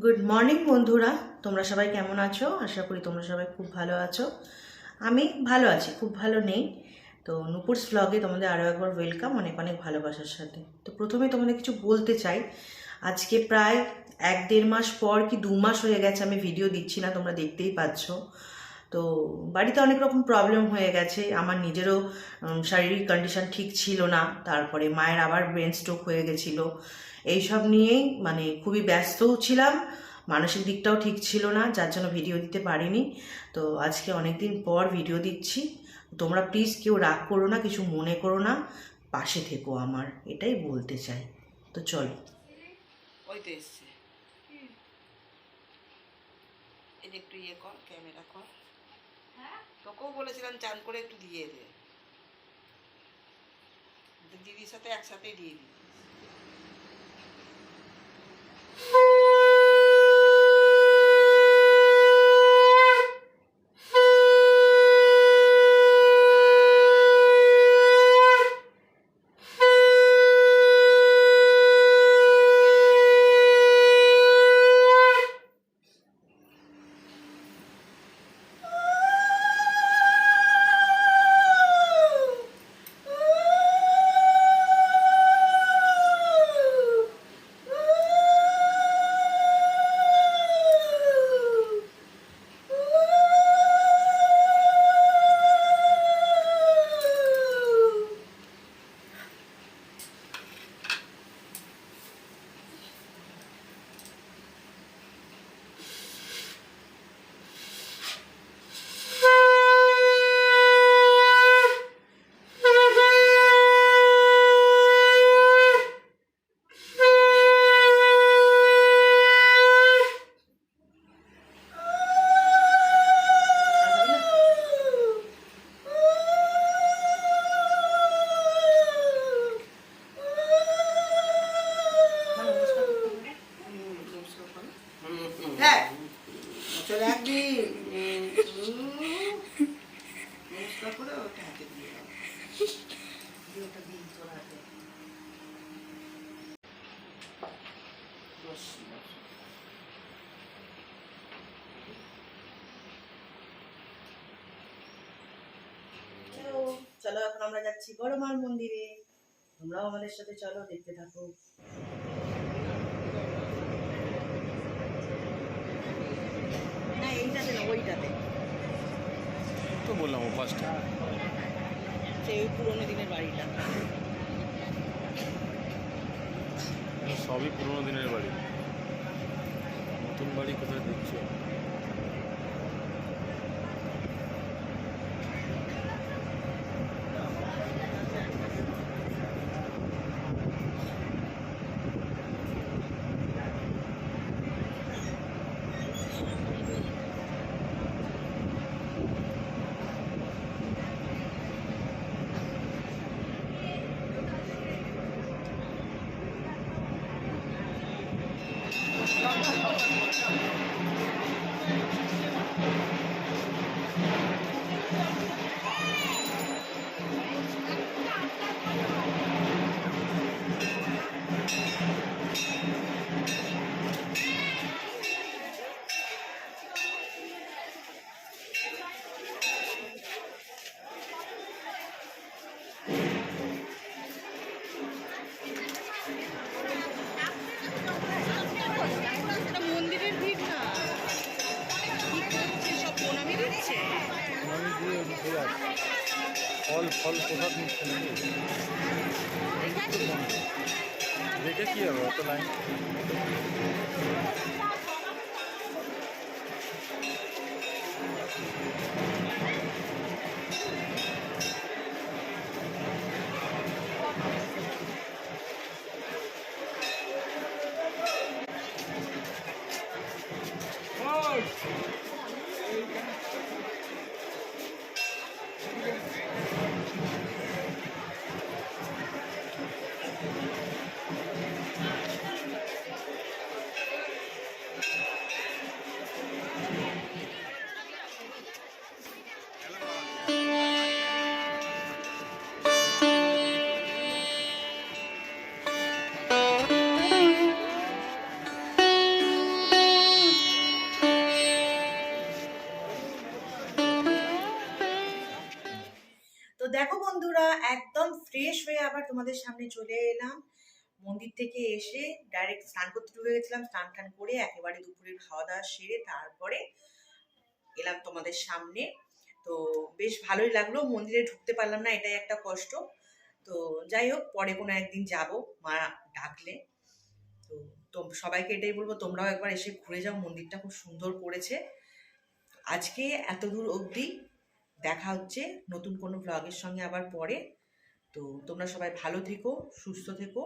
Good morning বন্ধুরা, তোমরা সবাই কেমন আছো? আশা করি তোমরা সবাই খুব ভালো আছো। আমি ভালো আছি, খুব ভালো নেই। তো নুপুরস ব্লগে তোমাদের আরও একবার ওয়েলকাম, অনেক অনেক ভালোবাসার সাথে। তো প্রথমে তোমাদের কিছু বলতে চাই। আজকে প্রায় 1-1.5 মাস পর কি 2 মাস হয়ে গেছে আমি ভিডিও দিচ্ছি না, তোমরা দেখতেই পাচ্ছ। তো বাড়িতে অনেক রকম প্রবলেম হয়ে গেছে, আমার নিজেরও শারীরিক কন্ডিশন ঠিক ছিল না, তারপরে মায়ের আবার ব্রেন স্ট্রোক হয়ে গেছিলো। এইসব নিয়েই মানে খুবই ব্যস্তও ছিলাম, মানসিক দিকটাও ঠিক ছিল না, যার জন্য ভিডিও দিতে পারিনি। তো আজকে অনেক দিন পর ভিডিও দিচ্ছি। তোমরা প্লিজ কেউ রাগ করো না, কিছু মনে করো না, পাশে থেকো আমার, এটাই বলতে চাই। তো চলো। ওই তো এসছে, এই একটু ইয়ে কর, ক্যামেরা কর। তোকেও বলেছিলাম চান করে একটু দিয়ে দে, দিদির সাথে একসাথেই দিয়ে দিই। হ্যাঁ চলে একদিন নমস্কার করে ওটা হাতে দিয়ে দাও, ওটা দিই তোর হাতে। চলো এখন আমরা যাচ্ছি বড় মার মন্দিরে, তোমরাও আমাদের সাথে চলো, দেখতে থাকো। না এইটাতে না, ওইটাতে তো বললাম ফার্স্টে সেই পুরোনো দিনের বাড়িটা। সবই পুরোনো দিনের বাড়ি, নতুন বাড়ি কোথায় দেখছো? মন্দিরের ভিড় না, সব প্রণামী দিচ্ছে। ফল ফল প্রসাদ নিচ্ছে নাকি? দেখে কি হবে অত লাইন? বন্ধুরা, একদম ফ্রেশ হয়ে আবার তোমাদের সামনে চলে এলাম। মন্দির থেকে এসে ডাইরেক্ট স্নান করতে ঢুকে গেছিলাম। স্নান টান করে একেবারে দুপুরের খাওয়া দাওয়া সেরে তারপরে এলাম তোমাদের সামনে। তো বেশ ভালোই লাগলো, মন্দিরে ঢুকতে পারলাম না, এটাই একটা কষ্ট। তো যাই হোক, পরে কোনো একদিন যাব মা ডাকলে। তো সবাইকে এটাই বলবো, তোমরাও একবার এসে ঘুরে যাও, মন্দিরটা খুব সুন্দর করেছে। আজকে এত দূর অবধি, দেখা হচ্ছে নতুন কোনো ভ্লগের সঙ্গে আবার পরে। তো তোমরা সবাই ভালো থেকো, সুস্থ থেকো।